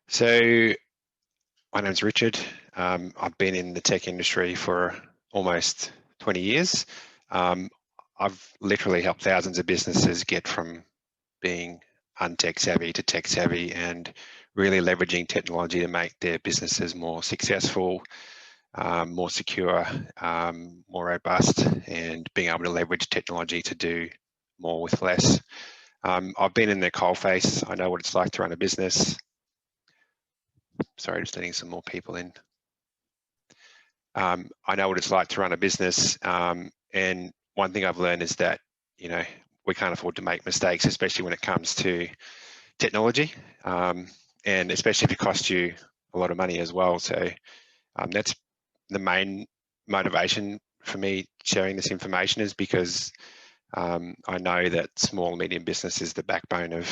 So my name's Richard. I've been in the tech industry for almost 20 years. I've literally helped thousands of businesses get from being untech savvy to tech savvy and really leveraging technology to make their businesses more successful, more secure, more robust, and being able to leverage technology to do more with less. I've been in the coalface. I know what it's like to run a business. Sorry, just letting some more people in. I know what it's like to run a business, and one thing I've learned is that we can't afford to make mistakes, especially when it comes to technology, and especially if it costs you a lot of money as well. So that's the main motivation for me sharing this information, is because I know that small and medium business is the backbone of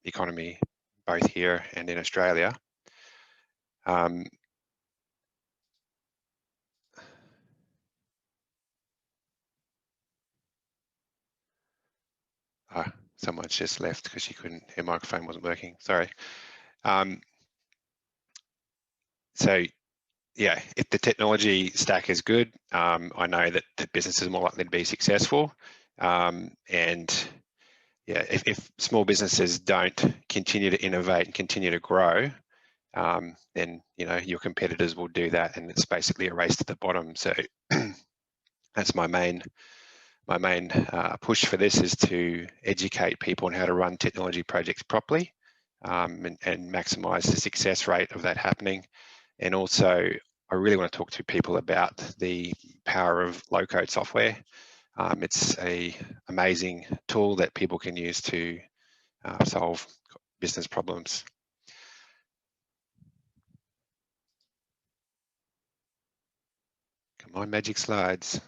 the economy, both here and in Australia. Someone's just left because her microphone wasn't working. Sorry. So yeah, if the technology stack is good, I know that the business is more likely to be successful. And yeah, if small businesses don't continue to innovate and continue to grow, then your competitors will do that, and it's basically a race to the bottom. So that's my main push for this, is to educate people on how to run technology projects properly, and maximize the success rate of that happening. And also, I really want to talk to people about the power of low-code software. It's an amazing tool that people can use to solve business problems. Come on, magic slides.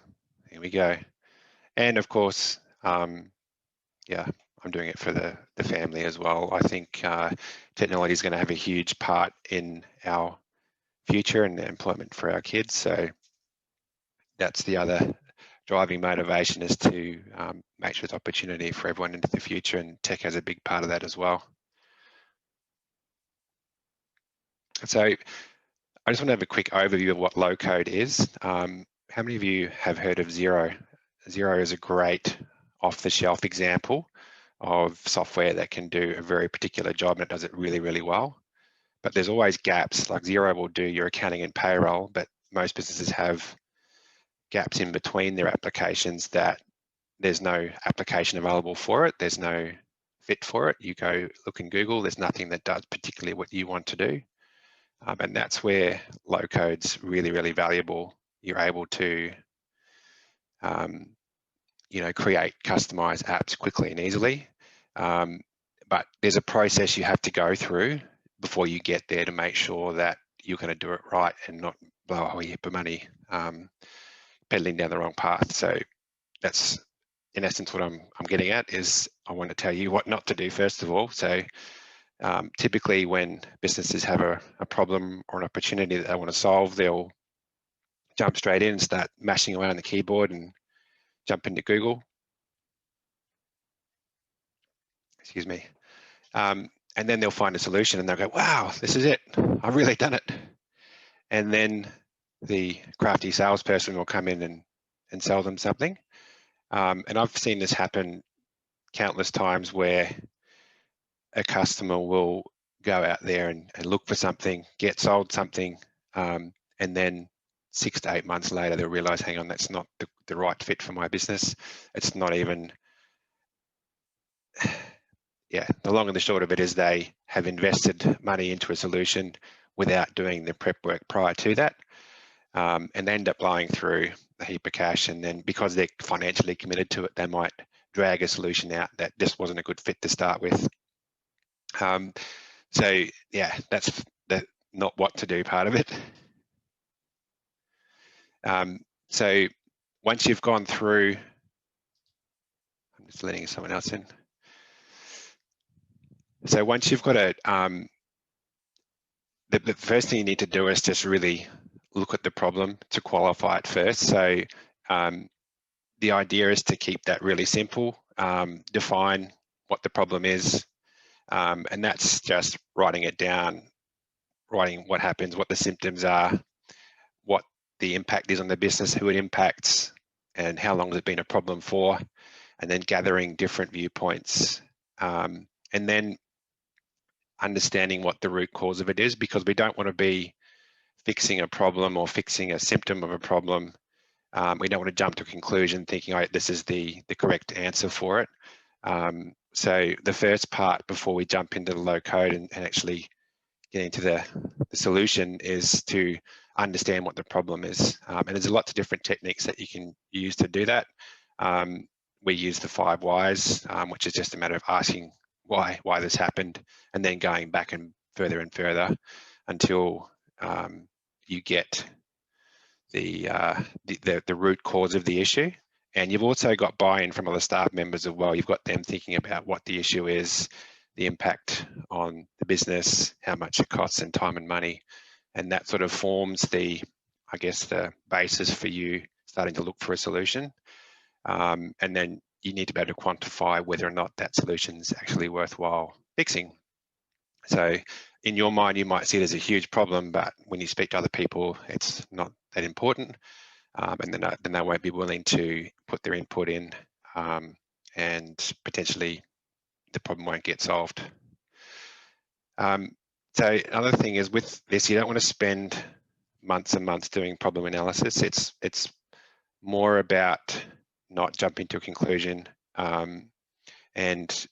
Here we go. And of course, yeah, I'm doing it for the family as well. I think technology is going to have a huge part in our future and employment for our kids. So that's the other driving motivation, is to make sure there's opportunity for everyone into the future, and tech has a big part of that as well. So I just want to have a quick overview of what low code is. How many of you have heard of Xero? Xero is a great off-the-shelf example of software that can do a very particular job, and it does it really, really well. But there's always gaps. Like Xero will do your accounting and payroll, but most businesses have gaps in between their applications that there's no application available for it. There's no fit for it. You go look in Google, there's nothing that does particularly what you want to do. And that's where low code's really, really valuable. You're able to create customized apps quickly and easily. But there's a process you have to go through before you get there to make sure that you're going to do it right and not blow a whole heap of money pedaling down the wrong path. So that's, in essence, what I'm getting at, is I want to tell you what not to do first of all. So typically when businesses have a problem or an opportunity that they want to solve, they'll jump straight in and start mashing away on the keyboard and jump into Google. Excuse me. And then they'll find a solution and they'll go, wow, this is it. I've really done it. And then the crafty salesperson will come in and sell them something. And I've seen this happen countless times, where a customer will go out there and look for something, get sold something, and then 6 to 8 months later, they'll realize, hang on, that's not the right fit for my business. It's not even, yeah, the long and the short of it is they have invested money into a solution without doing the prep work prior to that, and they end up blowing through a heap of cash. And then because they're financially committed to it, they might drag a solution out that just wasn't a good fit to start with. So yeah, that's the not what to do part of it. So once you've gone through, I'm just letting someone else in. So once you've got a, the first thing you need to do is just really look at the problem to qualify it first. So the idea is to keep that really simple, define what the problem is, and that's just writing it down writing what happens, what the symptoms are, what the impact is on the business, who it impacts, and how long has it been a problem for, and then gathering different viewpoints, and then understanding what the root cause of it is, because we don't want to be fixing a problem or fixing a symptom of a problem. We don't want to jump to a conclusion thinking, oh, this is the correct answer for it. So the first part before we jump into the low code and actually get into the solution is to understand what the problem is. And there's lots of different techniques that you can use to do that. We use the 5 whys, which is just a matter of asking why this happened, and then going back and further until you get the root cause of the issue. And you've also got buy-in from other staff members as well. You've got them thinking about what the issue is, the impact on the business, how much it costs in time and money. And that sort of forms the basis for you starting to look for a solution. And then you need to be able to quantify whether or not that solution is actually worthwhile fixing. So in your mind, you might see it as a huge problem, but when you speak to other people, it's not that important. And then they won't be willing to put their input in, and potentially the problem won't get solved. So another thing is with this, you don't want to spend months and months doing problem analysis. It's more about not jumping to a conclusion, and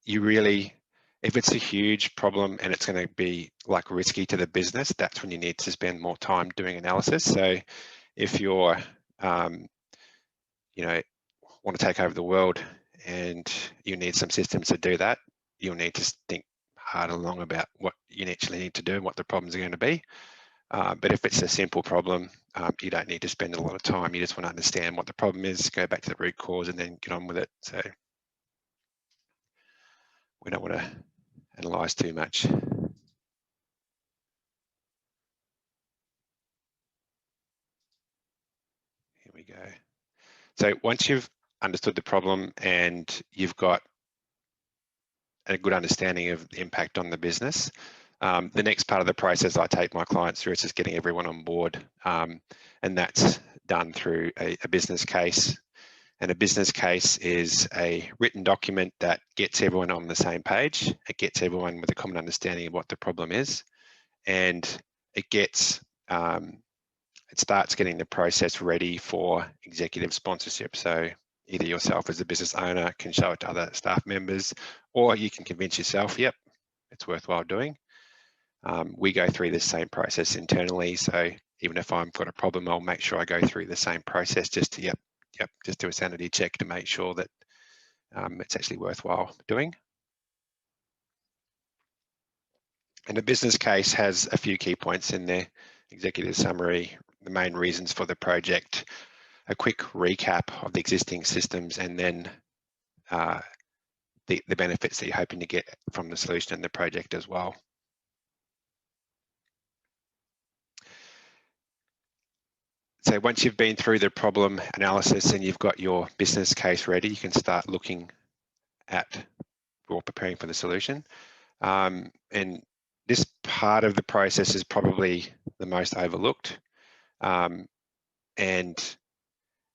you really, if it's a huge problem and it's going to be like risky to the business, that's when you need to spend more time doing analysis. So if you're want to take over the world and you need some systems to do that, you'll need to think hard and long about what you actually need to do and what the problems are going to be. But if it's a simple problem, you don't need to spend a lot of time. You just want to understand what the problem is, go back to the root cause, and then get on with it. So we don't want to analyze too much. Here we go. So once you've understood the problem and you've got a good understanding of the impact on the business, the next part of the process I take my clients through is just getting everyone on board, and that's done through a business case. And a business case is a written document that gets everyone on the same page. It gets everyone with a common understanding of what the problem is, and it gets it starts getting the process ready for executive sponsorship. So either yourself as a business owner can show it to other staff members, or you can convince yourself, yep, it's worthwhile doing. We go through the same process internally. So even if I've got a problem, I'll make sure I go through the same process just to, just do a sanity check to make sure that it's actually worthwhile doing. And the business case has a few key points in there: executive summary, the main reasons for the project, a quick recap of the existing systems, and then the benefits that you're hoping to get from the solution and the project as well. So once you've been through the problem analysis and you've got your business case ready, you can start looking at or preparing for the solution. And this part of the process is probably the most overlooked, and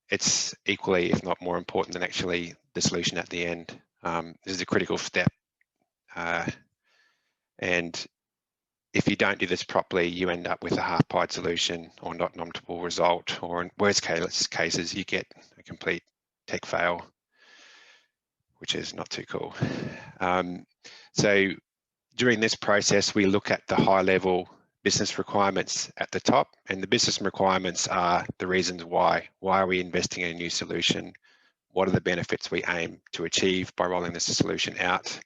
it's equally, if not more important than actually the solution at the end. This is a critical step, and if you don't do this properly, you end up with a half-pied solution or not an optimal result, or in worst cases, you get a complete tech fail, which is not too cool. So during this process, we look at the high-level business requirements at the top, and the business requirements are the reasons why. Why are we investing in a new solution? What are the benefits we aim to achieve by rolling this solution out?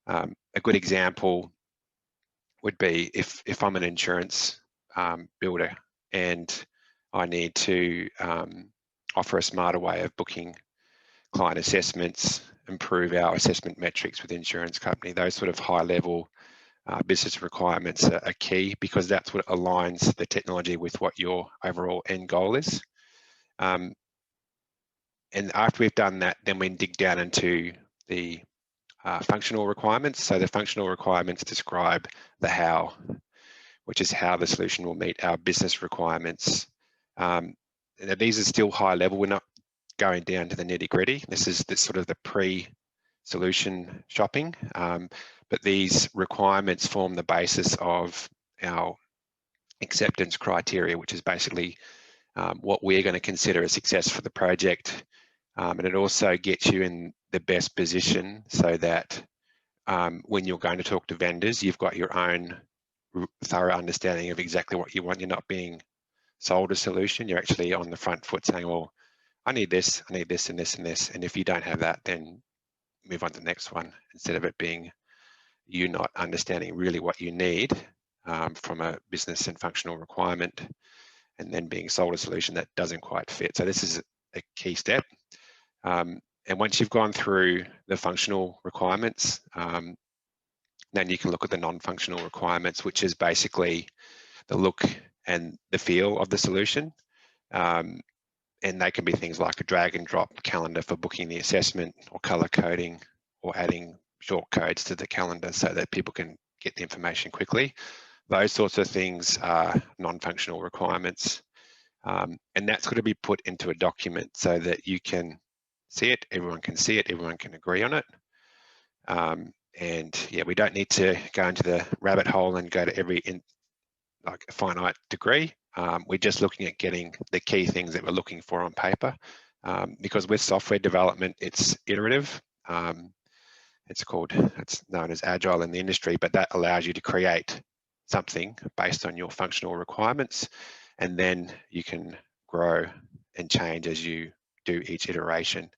A good example would be if I'm an insurance builder and I need to offer a smarter way of booking client assessments, improve our assessment metrics with the insurance company. Those sort of high-level business requirements are key, because that's what aligns the technology with what your overall end goal is. And after we've done that, then we dig down into the functional requirements. So the functional requirements describe the how. which is how the solution will meet our business requirements. And these are still high level. We're not going down to the nitty gritty. This is sort of the pre-solution shopping, but these requirements form the basis of our acceptance criteria, which is basically what we're going to consider a success for the project. And it also gets you in the best position so that when you're going to talk to vendors, you've got your own thorough understanding of exactly what you want. You're not being sold a solution. You're actually on the front foot saying, well, I need this, and this, and this. And if you don't have that, then move on to the next one, instead of it being you not understanding really what you need from a business and functional requirement, and then being sold a solution that doesn't quite fit. So this is a key step. And once you've gone through the functional requirements, then you can look at the non-functional requirements, which is basically the look and the feel of the solution. And they can be things like a drag and drop calendar for booking the assessment, or color coding, or adding short codes to the calendar so that people can get the information quickly. Those sorts of things are non-functional requirements. And that's got to be put into a document so that you can see it, everyone can see it, everyone can agree on it. And yeah, we don't need to go into the rabbit hole and go to every like a finite degree. We're just looking at getting the key things that we're looking for on paper, because with software development, it's iterative. It's known as agile in the industry, but that allows you to create something based on your functional requirements, and then you can grow and change as you do each iteration.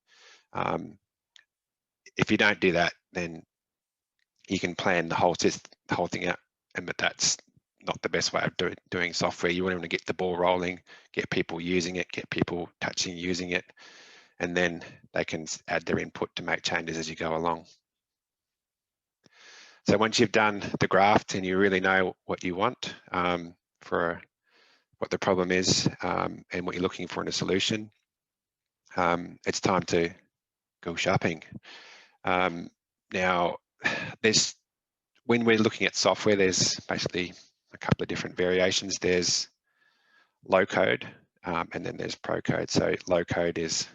If you don't do that, then you can plan the whole thing out, but that's not the best way of doing software. You want to get the ball rolling, get people using it, get people touching using it, and then they can add their input to make changes as you go along. So once you've done the graft and you really know what you want for what the problem is and what you're looking for in a solution, it's time to go shopping. Now, when we're looking at software, there's basically a couple of different variations. There's low code, and then there's pro code. So low code is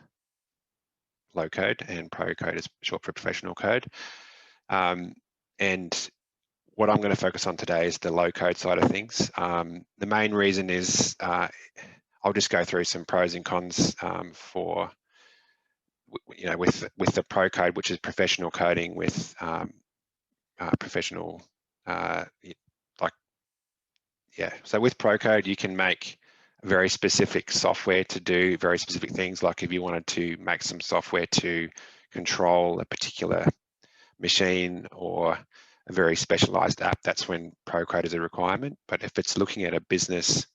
low code, and pro code is short for professional code. And what I'm going to focus on today is the low code side of things. The main reason is I'll just go through some pros and cons for, with the pro code, which is professional coding with professional, so with pro code, you can make very specific software to do very specific things. Like if you wanted to make some software to control a particular machine or a very specialized app, that's when pro code is a requirement. But if it's looking at a business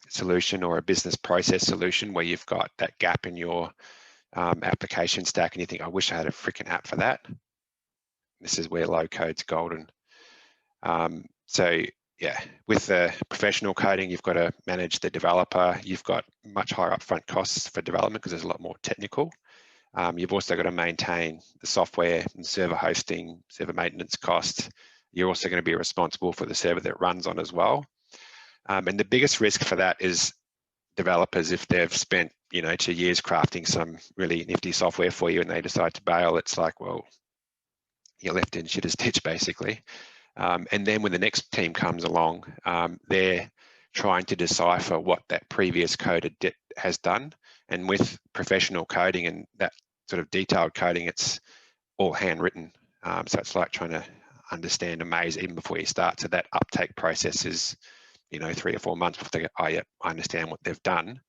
solution or a business process solution where you've got that gap in your application stack and you think, I wish I had a freaking app for that, this is where low code's golden. So yeah, with the professional coding, you've got to manage the developer. You've got much higher upfront costs for development because there's a lot more technical. You've also got to maintain the software and server hosting, server maintenance costs. You're also going to be responsible for the server that it runs on as well. And the biggest risk for that is developers, if they've spent 2 years crafting some really nifty software for you and they decide to bail, it's like, well, you're left in shitter's ditch basically. And then when the next team comes along, they're trying to decipher what that previous code has done. And with professional coding and that sort of detailed coding, it's all handwritten. So it's like trying to understand a maze even before you start. So that uptake process is, 3 or 4 months before they go, oh yeah, I understand what they've done.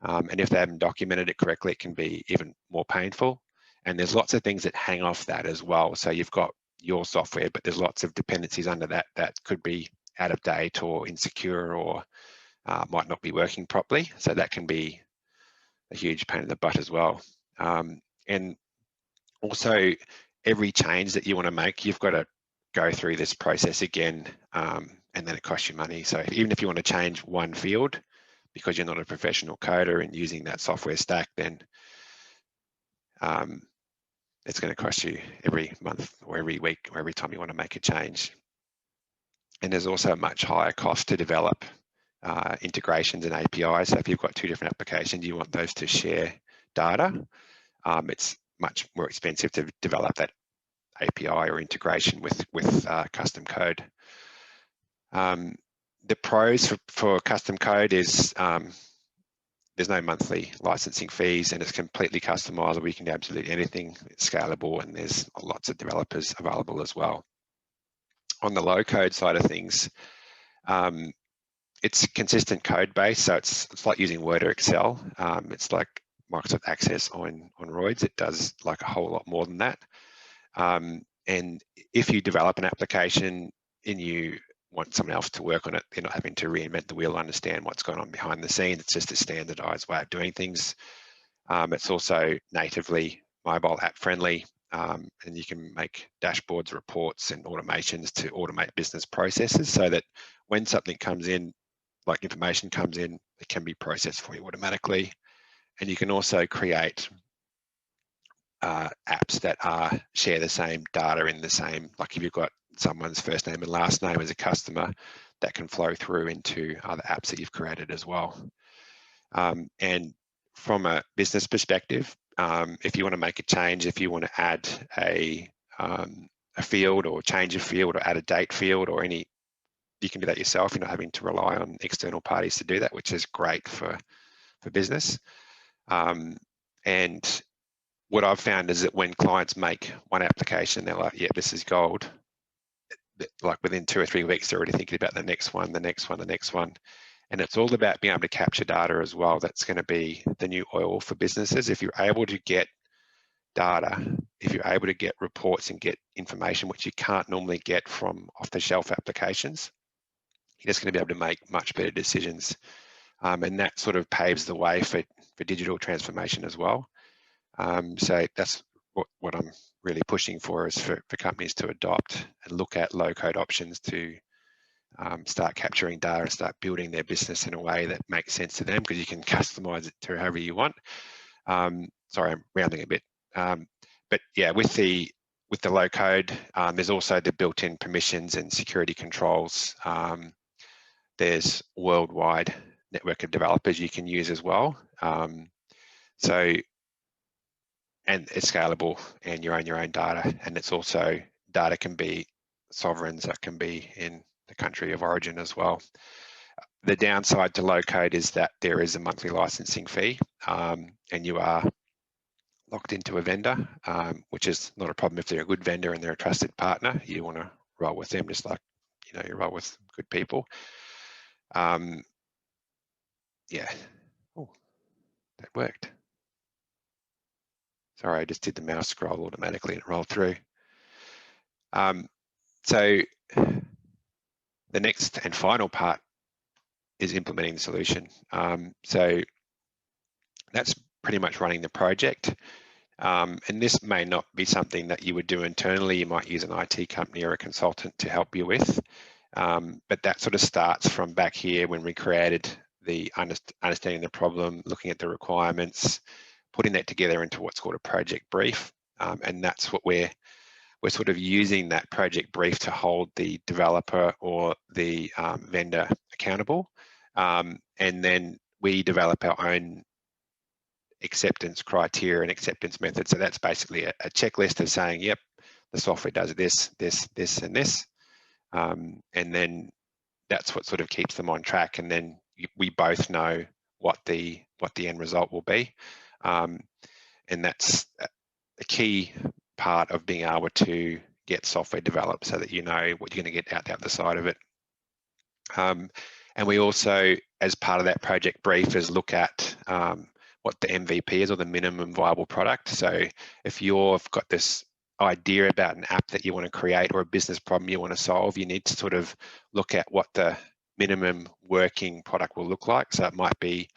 And if they haven't documented it correctly, it can be even more painful. And there's lots of things that hang off that as well. So you've got your software, but there's lots of dependencies under that that could be out of date or insecure or might not be working properly. So that can be a huge pain in the butt as well. And also every change that you want to make, you've got to go through this process again, and then it costs you money. So even if you want to change one field, because you're not a professional coder and using that software stack, then it's going to cost you every month or every week or every time you want to make a change. And there's also a much higher cost to develop integrations and APIs. So if you've got two different applications, you want those to share data. It's much more expensive to develop that API or integration with custom code. The pros for custom code is there's no monthly licensing fees, and it's completely customizable. You can do absolutely anything. It's scalable, and there's lots of developers available as well. On the low code side of things, it's consistent code base, so it's like using Word or Excel. It's like Microsoft Access on roids. It does like a whole lot more than that. And if you develop an application and you want someone else to work on it, you're not having to reinvent the wheel, understand what's going on behind the scenes. It's just a standardized way of doing things. It's also natively mobile app friendly, and you can make dashboards, reports, and automations to automate business processes so that when something comes in, like information comes in, it can be processed for you automatically. And you can also create apps that share the same data in the same, like if you've got someone's first name and last name as a customer, that can flow through into other apps that you've created as well. And from a business perspective, if you want to make a change, if you want to add a field or change a field or add a date field or any, you can do that yourself. You're not having to rely on external parties to do that, which is great for business. And what I've found is that when clients make one application, they're like, yeah, this is gold. Like within 2 or 3 weeks, they're already thinking about the next one, the next one, the next one. And it's all about being able to capture data as well. That's going to be the new oil for businesses. If you're able to get data, if you're able to get reports and get information which you can't normally get from off-the-shelf applications, you're just going to be able to make much better decisions. And that sort of paves the way for digital transformation as well. So that's what I'm really pushing for, is for companies to adopt and look at low-code options to start capturing data and start building their business in a way that makes sense to them, because you can customize it to however you want. Sorry, I'm rounding a bit. But yeah, with the low code, there's also the built-in permissions and security controls. There's worldwide network of developers you can use as well. And it's scalable, and you own your own data, and it's also, data can be sovereigns, that can be in the country of origin as well. The downside to low code is that there is a monthly licensing fee, and you are locked into a vendor, which is not a problem if they're a good vendor and they're a trusted partner. You want to roll with them just like you roll with good people. Yeah. Oh, that worked. Sorry, I just did the mouse scroll automatically and it rolled through. So the next and final part is implementing the solution. So that's pretty much running the project. And this may not be something that you would do internally. You might use an IT company or a consultant to help you with. But that sort of starts from back here when we created the understanding the problem, looking at the requirements, putting that together into what's called a project brief. And that's what we're sort of using, that project brief, to hold the developer or the vendor accountable. And then we develop our own acceptance criteria and acceptance methods. So that's basically a checklist of saying, yep, the software does this, this, this, and this. And then that's what sort of keeps them on track. And then we both know what the end result will be. And that's a key part of being able to get software developed, so that you know what you're going to get out the other side of it. And we also, as part of that project brief, is look at what the MVP is, or the minimum viable product. So if you've got this idea about an app that you want to create, or a business problem you want to solve, you need to sort of look at what the minimum working product will look like. So it might be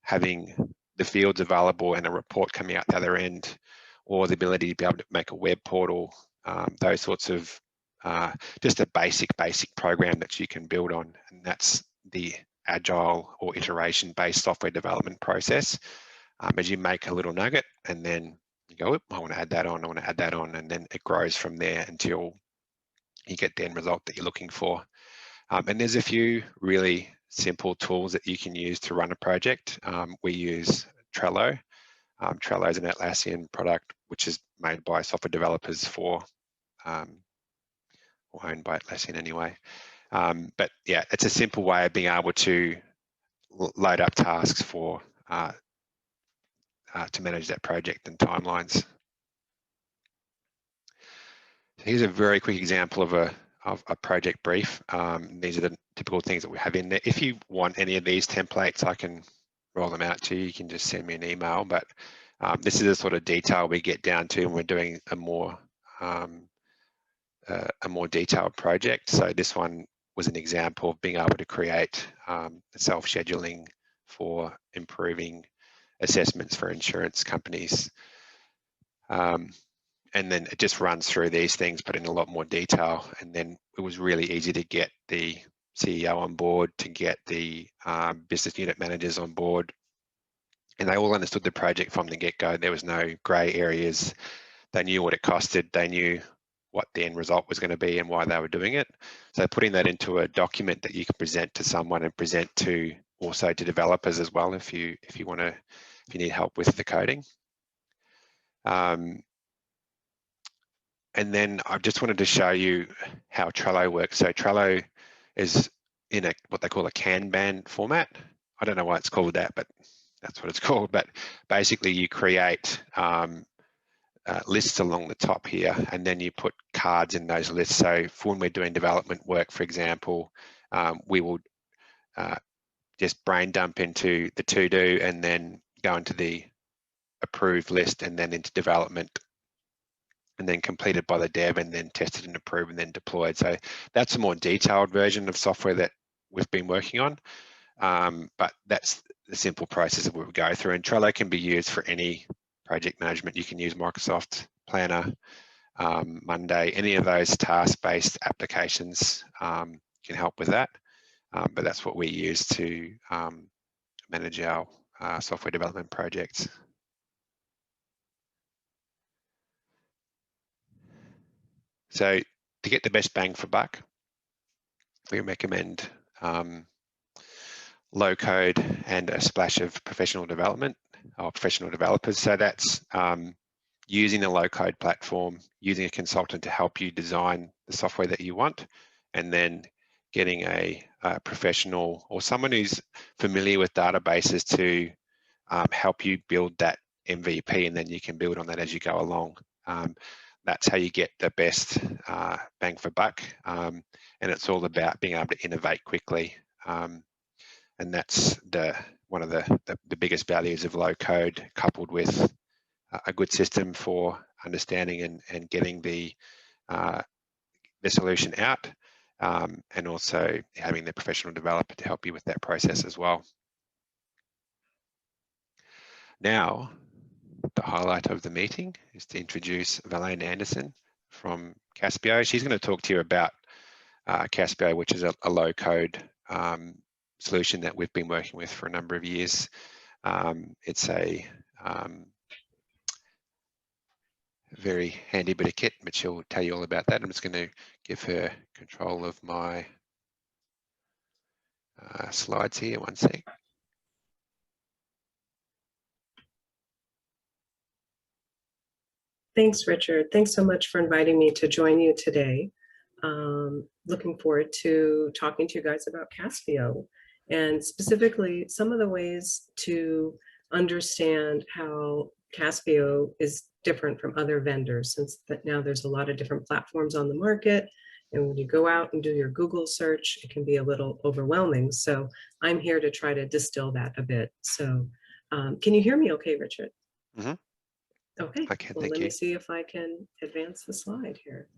having the fields available and a report coming out the other end, or the ability to be able to make a web portal, those sorts of just a basic program that you can build on. And that's the agile or iteration-based software development process. As you make a little nugget, and then you go, I want to add that on, I want to add that on, and then it grows from there until you get the end result that you're looking for. And there's a few really simple tools that you can use to run a project. We use Trello. Trello is an Atlassian product which is made by software developers for, or owned by Atlassian anyway. But yeah, it's a simple way of being able to load up tasks for to manage that project and timelines. Here's a very quick example of a project brief. These are the typical things that we have in there. If you want any of these templates, I can roll them out to you. You can just send me an email. But this is the sort of detail we get down to, and we're doing a more detailed project. So this one was an example of being able to create self-scheduling for improving assessments for insurance companies. And then it just runs through these things, but in a lot more detail. And then it was really easy to get the CEO on board, to get the business unit managers on board. And they all understood the project from the get-go. There was no grey areas. They knew what it costed. They knew what the end result was going to be and why they were doing it. So putting that into a document that you can present to someone and present to also to developers as well, if you need help with the coding. And then I just wanted to show you how Trello works. So Trello is in what they call a Kanban format. I don't know why it's called that, but that's what it's called. But basically you create lists along the top here, and then you put cards in those lists. So for when we're doing development work, for example, we will just brain dump into the to-do and then go into the approved list and then into development, and then completed by the dev and then tested and approved and then deployed. So that's a more detailed version of software that we've been working on. But that's the simple process that we would go through. And Trello can be used for any project management. You can use Microsoft Planner, Monday, any of those task-based applications can help with that. But that's what we use to manage our software development projects. So to get the best bang for buck, we recommend low code and a splash of professional development or professional developers. So that's using a low code platform, using a consultant to help you design the software that you want, and then getting a professional or someone who's familiar with databases to help you build that MVP, and then you can build on that as you go along. That's how you get the best bang for buck, and it's all about being able to innovate quickly. And that's one of the biggest values of low code, coupled with a good system for understanding and getting the solution out, and also having the professional developer to help you with that process as well. Now, the highlight of the meeting is to introduce Valene Anderson from CASPIO. She's going to talk to you about CASPIO, which is a low code solution that we've been working with for a number of years. It's a very handy bit of kit, but she'll tell you all about that. I'm just going to give her control of my slides here. One sec. Thanks, Richard. Thanks so much for inviting me to join you today. Looking forward to talking to you guys about CASPIO, and specifically some of the ways to understand how CASPIO is different from other vendors, since that now there's a lot of different platforms on the market. And when you go out and do your Google search, it can be a little overwhelming. So I'm here to try to distill that a bit. So can you hear me okay, Richard? Mm-hmm. Okay, Okay, well, let me see if I can advance the slide here.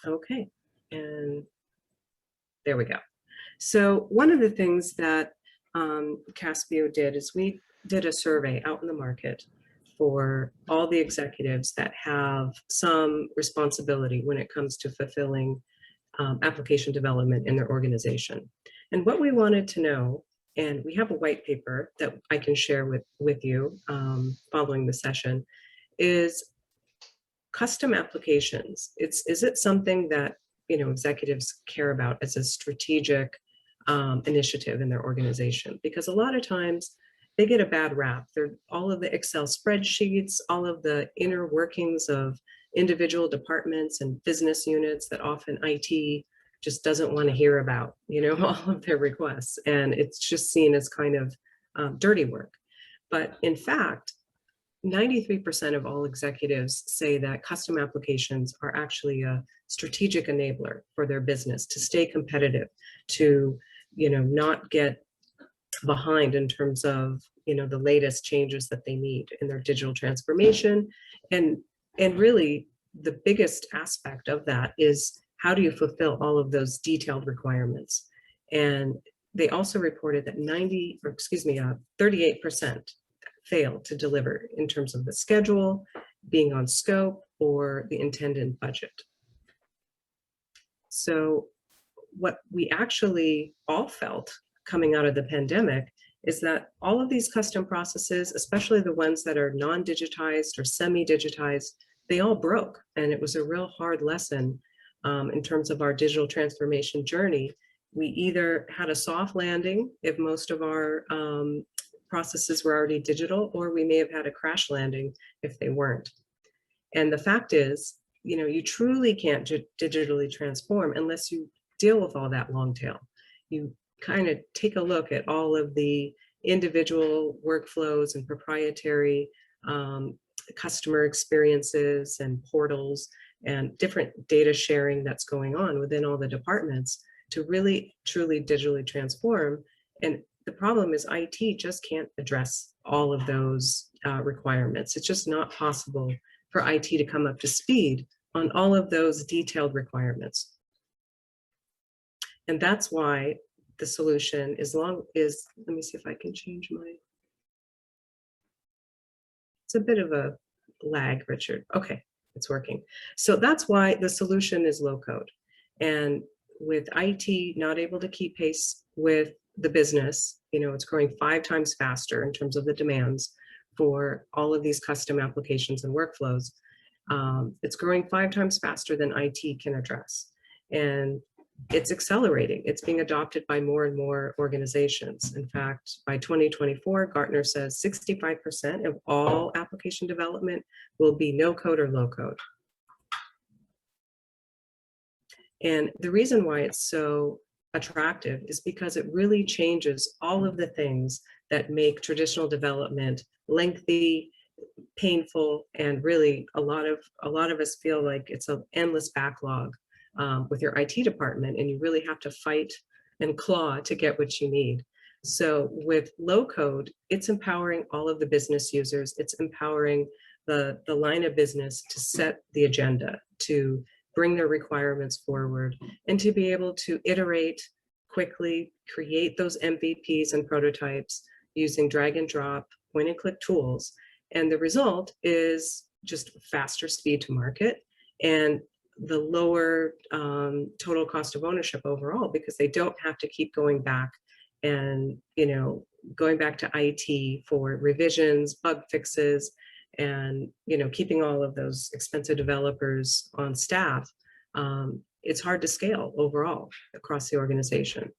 Okay, and there we go. So one of the things that CASPIO did is we did a survey out in the market for all the executives that have some responsibility when it comes to fulfilling application development in their organization. And what we wanted to know, and we have a white paper that I can share with you following the session, is custom applications, is it something that, you know, executives care about as a strategic initiative in their organization? Because a lot of times they get a bad rap. They're all of the Excel spreadsheets, all of the inner workings of individual departments and business units that often IT just doesn't want to hear about, you know, all of their requests. And it's just seen as kind of dirty work. But in fact, 93% of all executives say that custom applications are actually a strategic enabler for their business to stay competitive, to, you know, not get behind in terms of, you know, the latest changes that they need in their digital transformation. And really the biggest aspect of that is, how do you fulfill all of those detailed requirements? And they also reported that 38% fail to deliver in terms of the schedule, being on scope, or the intended budget. So what we actually all felt coming out of the pandemic is that all of these custom processes, especially the ones that are non-digitized or semi-digitized, they all broke. And it was a real hard lesson in terms of our digital transformation journey. We either had a soft landing if most of our processes were already digital, or we may have had a crash landing if they weren't. And the fact is, you know, you truly can't digitally transform unless you deal with all that long tail. You kind of take a look at all of the individual workflows and proprietary customer experiences and portals and different data sharing that's going on within all the departments to really truly digitally transform. And the problem is IT just can't address all of those requirements. It's just not possible for IT to come up to speed on all of those detailed requirements. And that's why the solution is, let me see if I can change my, it's a bit of a lag, Richard. Okay, it's working. So that's why the solution is low code. And with IT not able to keep pace with the business, you know, it's growing 5 times faster in terms of the demands for all of these custom applications and workflows. It's growing 5 times faster than IT can address. And it's accelerating. It's being adopted by more and more organizations. In fact, by 2024, Gartner says 65% of all application development will be no code or low code. And the reason why it's so attractive is because it really changes all of the things that make traditional development lengthy, painful, and really a lot of us feel like it's an endless backlog with your IT department, and you really have to fight and claw to get what you need. So with low code, it's empowering all of the business users. It's empowering the line of business to set the agenda, to bring their requirements forward, and to be able to iterate quickly, create those MVPs and prototypes using drag and drop, point and click tools. And the result is just faster speed to market and the lower total cost of ownership overall, because they don't have to keep going back and, you know, going back to IT for revisions, bug fixes, and, you know, keeping all of those expensive developers on staff. It's hard to scale overall across the organization.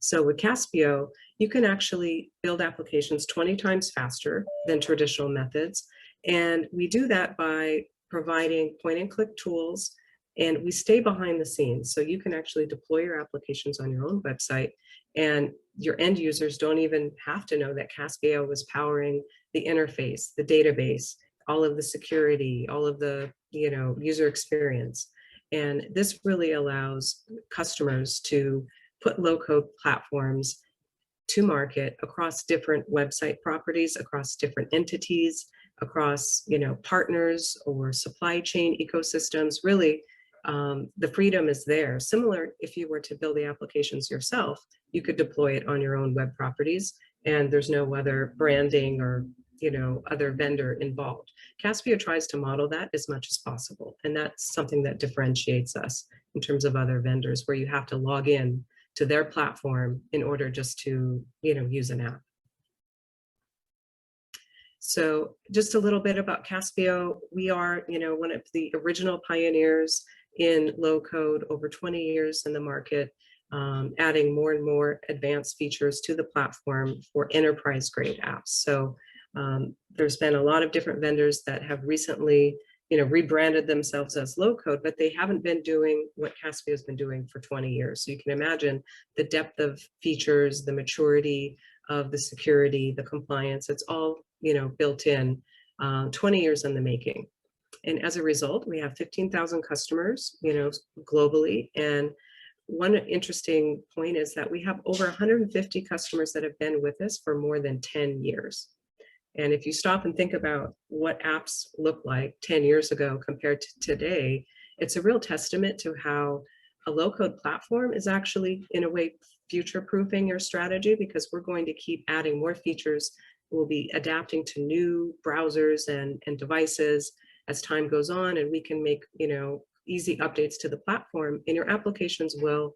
So with CASPIO, you can actually build applications 20 times faster than traditional methods. And we do that by providing point and click tools, and we stay behind the scenes. So you can actually deploy your applications on your own website, and your end users don't even have to know that CASPIO was powering the interface, the database, all of the security, all of the, you know, user experience. And this really allows customers to put low-code platforms to market across different website properties, across different entities, across, you know, partners or supply chain ecosystems. Really, the freedom is there. Similar, if you were to build the applications yourself, you could deploy it on your own web properties, and there's no other branding or, you know, other vendor involved. CASPIO tries to model that as much as possible, and that's something that differentiates us in terms of other vendors, where you have to log in to their platform in order just to, you know, use an app. So just a little bit about Caspio. We are, one of the original pioneers in low code, over 20 years in the market, adding more and more advanced features to the platform for enterprise grade apps. So there's been a lot of different vendors that have recently, rebranded themselves as low code, but they haven't been doing what Caspio has been doing for 20 years. So you can imagine the depth of features, the maturity of the security, the compliance, it's all, built in, 20 years in the making. And as a result, we have 15,000 customers, globally. And one interesting point is that we have over 150 customers that have been with us for more than 10 years. And if you stop and think about what apps look like 10 years ago compared to today, it's a real testament to how a low-code platform is actually, in a way, future-proofing your strategy, because we're going to keep adding more features. We'll be adapting to new browsers and devices as time goes on, and we can make, easy updates to the platform, and your applications will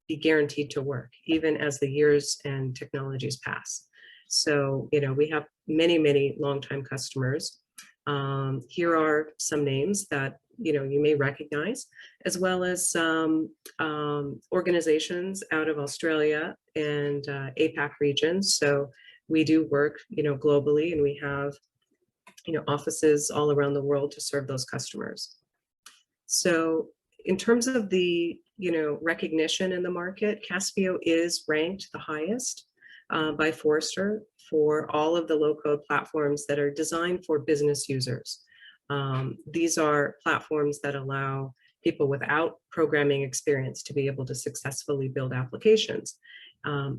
be guaranteed to work, even as the years and technologies pass. So, we have many, many longtime customers. Here are some names that, you may recognize, as well as some organizations out of Australia and APAC regions. So we do work, globally, and we have, offices all around the world to serve those customers. So in terms of the, recognition in the market, Caspio is ranked the highest by Forrester for all of the low-code platforms that are designed for business users. These are platforms that allow people without programming experience to be able to successfully build applications.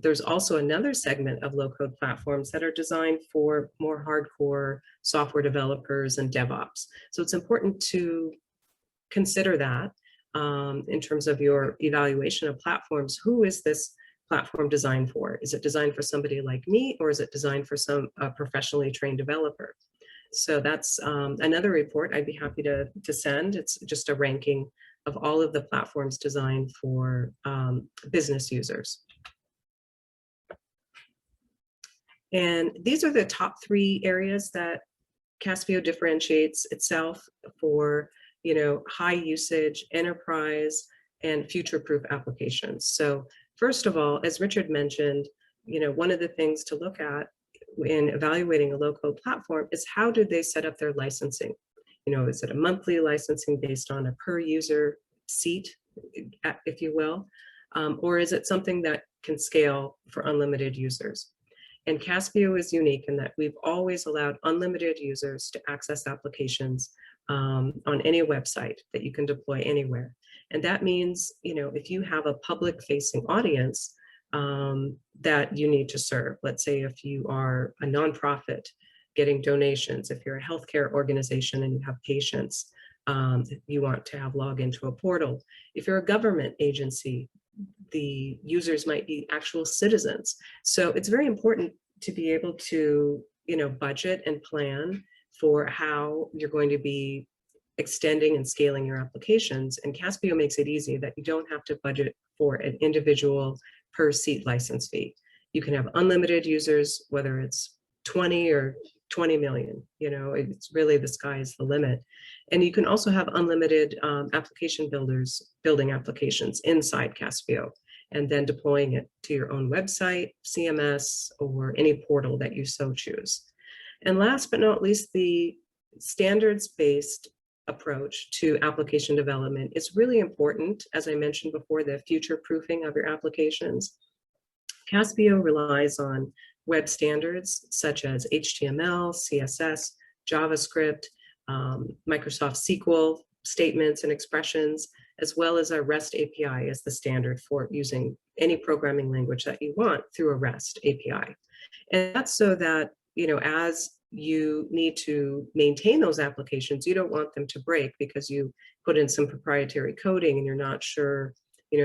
There's also another segment of low-code platforms that are designed for more hardcore software developers and DevOps. So it's important to consider that in terms of your evaluation of platforms. Who is this platform designed for? Is it designed for somebody like me, or is it designed for some professionally trained developer? So that's another report I'd be happy to send. It's just a ranking of all of the platforms designed for business users. And these are the top 3 areas that Caspio differentiates itself for, high usage, enterprise, and future-proof applications. So first of all, as Richard mentioned, one of the things to look at in evaluating a low-code platform is how do they set up their licensing? Is it a monthly licensing based on a per user seat, if you will, or is it something that can scale for unlimited users? And Caspio is unique in that we've always allowed unlimited users to access applications on any website that you can deploy anywhere. And that means, if you have a public-facing audience that you need to serve, let's say if you are a nonprofit getting donations, if you're a healthcare organization and you have patients, you want to have login to a portal. If you're a government agency, the users might be actual citizens. So it's very important to be able to, budget and plan for how you're going to be extending and scaling your applications. And Caspio makes it easy that you don't have to budget for an individual per seat license fee. You can have unlimited users, whether it's 20 or 20 million, it's really, the sky is the limit. And you can also have unlimited application builders building applications inside Caspio and then deploying it to your own website, CMS, or any portal that you so choose. And last but not least, the standards-based approach to application development is really important. As I mentioned before, the future-proofing of your applications. Caspio relies on web standards such as HTML, CSS, JavaScript, Microsoft SQL statements and expressions, as well as our REST API as the standard for using any programming language that you want through a REST API. And that's so that, as you need to maintain those applications, you don't want them to break because you put in some proprietary coding and you're not sure,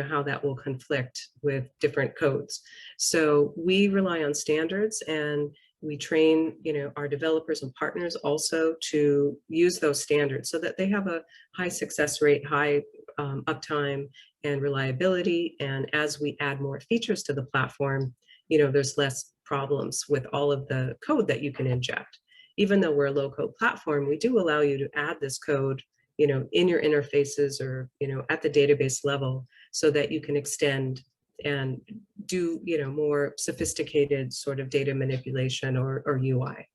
how that will conflict with different codes. So we rely on standards, and we train, our developers and partners also to use those standards so that they have a high success rate, high uptime and reliability. And as we add more features to the platform, there's less problems with all of the code that you can inject. even though we're a low-code platform, we do allow you to add this code, in your interfaces or, at the database level so that you can extend and do, more sophisticated sort of data manipulation or UI.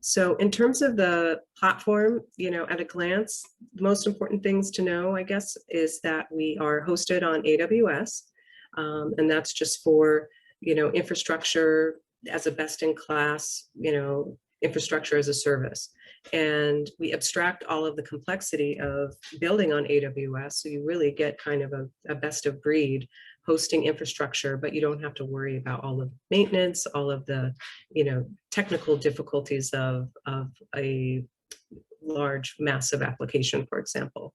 So in terms of the platform, at a glance, the most important things to know, I guess, is that we are hosted on AWS, and that's just for, infrastructure as a best-in-class, infrastructure as a service. And we abstract all of the complexity of building on AWS, so you really get kind of a best of breed hosting infrastructure, but you don't have to worry about all of maintenance, all of the, technical difficulties of a large, massive application, for example.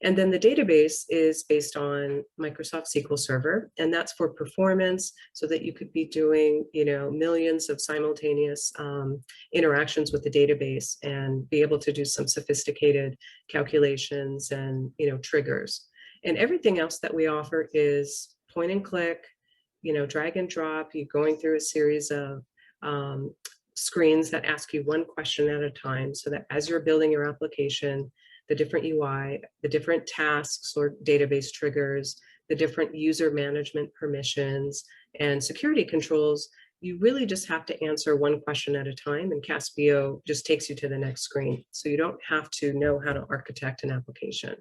And then the database is based on Microsoft SQL Server, and that's for performance so that you could be doing, millions of simultaneous interactions with the database and be able to do some sophisticated calculations and, triggers. And everything else that we offer is point and click, drag and drop. You're going through a series of screens that ask you one question at a time so that as you're building your application, the different UI, the different tasks or database triggers, the different user management permissions and security controls, you really just have to answer one question at a time, and CASPIO just takes you to the next screen. So you don't have to know how to architect an application.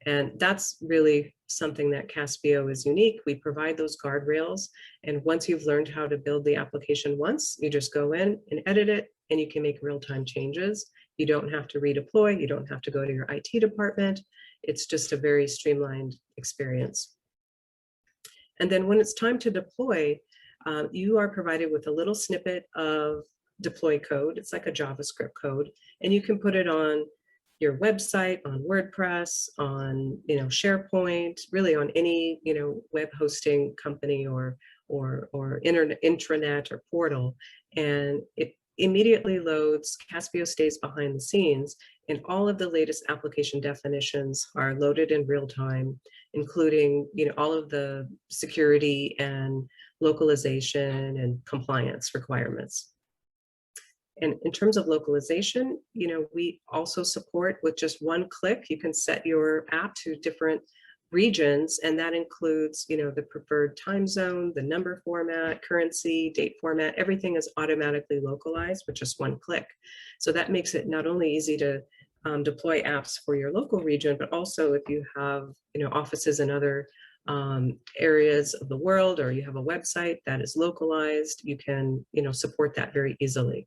And that's really something that CASPIO is unique. We provide those guardrails. And once you've learned how to build the application once, you just go in and edit it, and you can make real-time changes. You don't have to redeploy. You don't have to go to your IT department. It's just a very streamlined experience. And then when it's time to deploy, you are provided with a little snippet of deploy code. It's like a JavaScript code, and you can put it on your website, on WordPress, on SharePoint, really on any web hosting company or internet intranet or portal, and it immediately loads. CASPIO stays behind the scenes, and all of the latest application definitions are loaded in real time, including all of the security and localization and compliance requirements. And in terms of localization, we also support with just one click, you can set your app to different regions, and that includes, the preferred time zone, the number format, currency, date format, everything is automatically localized with just one click. So that makes it not only easy to deploy apps for your local region, but also if you have, offices in other areas of the world, or you have a website that is localized, you can, support that very easily.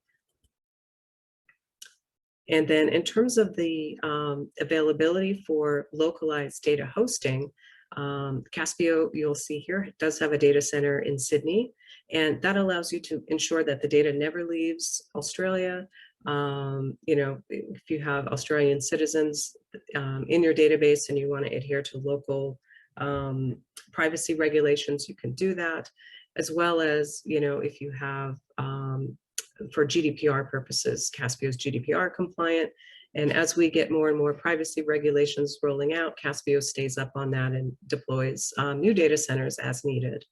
And then in terms of the availability for localized data hosting, CASPIO, you'll see here, does have a data center in Sydney, and that allows you to ensure that the data never leaves Australia. If you have Australian citizens in your database and you want to adhere to local privacy regulations, you can do that, as well as, if you have for GDPR purposes, CASPIO is GDPR compliant. And as we get more and more privacy regulations rolling out, CASPIO stays up on that and deploys new data centers as needed.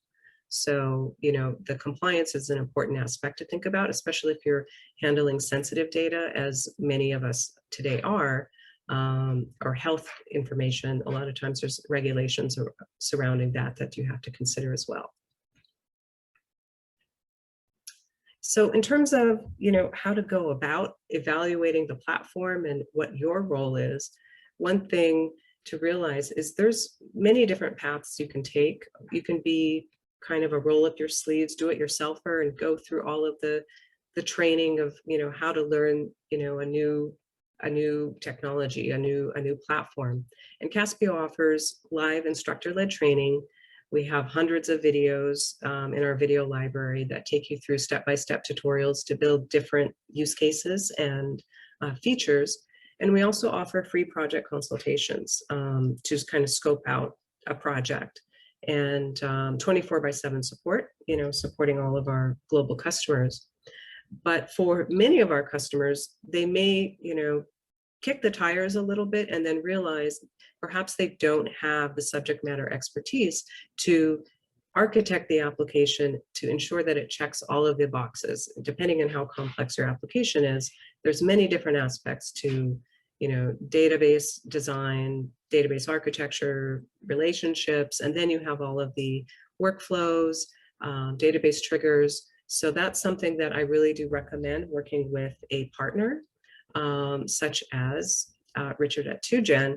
So, the compliance is an important aspect to think about, especially if you're handling sensitive data, as many of us today are, or health information. A lot of times there's regulations surrounding that you have to consider as well. So in terms of, how to go about evaluating the platform and what your role is, one thing to realize is there's many different paths you can take. You can be kind of a roll up your sleeves, do it yourselfer, and go through all of the training of, how to learn, a new technology, a new platform. And CASPIO offers live instructor-led training. We have hundreds of videos in our video library that take you through step-by-step tutorials to build different use cases and features. And we also offer free project consultations to just kind of scope out a project, and 24/7 support, supporting all of our global customers. But for many of our customers, they may, kick the tires a little bit and then realize perhaps they don't have the subject matter expertise to architect the application to ensure that it checks all of the boxes. Depending on how complex your application is, there's many different aspects to, database design, database architecture, relationships, and then you have all of the workflows, database triggers. So that's something that I really do recommend working with a partner, such as Richard at 2Gen.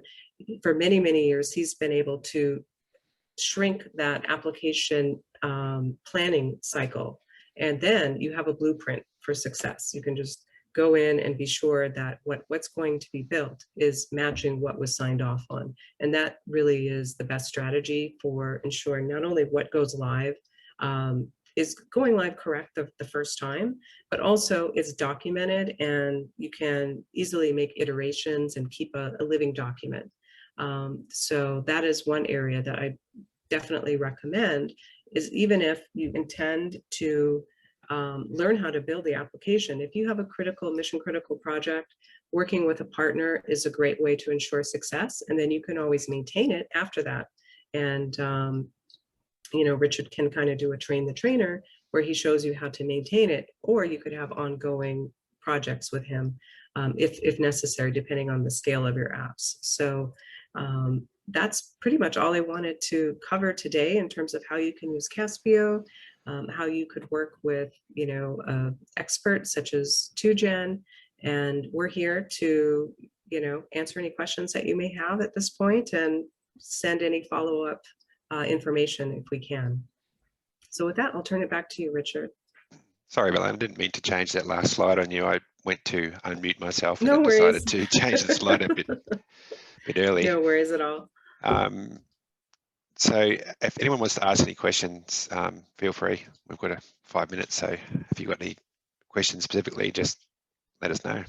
For many, many years, he's been able to shrink that application planning cycle. And then you have a blueprint for success. You can just go in and be sure that what's going to be built is matching what was signed off on. And that really is the best strategy for ensuring not only what goes live is going live correct the first time, but also it's documented and you can easily make iterations and keep a living document. So that is one area that I definitely recommend, is even if you intend to learn how to build the application, if you have a mission critical project, working with a partner is a great way to ensure success. And then you can always maintain it after that. And, Richard can kind of do a train the trainer where he shows you how to maintain it, or you could have ongoing projects with him if necessary, depending on the scale of your apps. So that's pretty much all I wanted to cover today in terms of how you can use CASPIO, how you could work with, experts such as 2Gen, and we're here to, answer any questions that you may have at this point and send any follow-up information if we can. So with that, I'll turn it back to you, Richard. Sorry, Belen, I didn't mean to change that last slide on you. I went to unmute myself and No it worries. decided to change the slide a bit early. No worries at all. So if anyone wants to ask any questions, feel free. We've got 5 minutes, so if you've got any questions specifically, just let us know.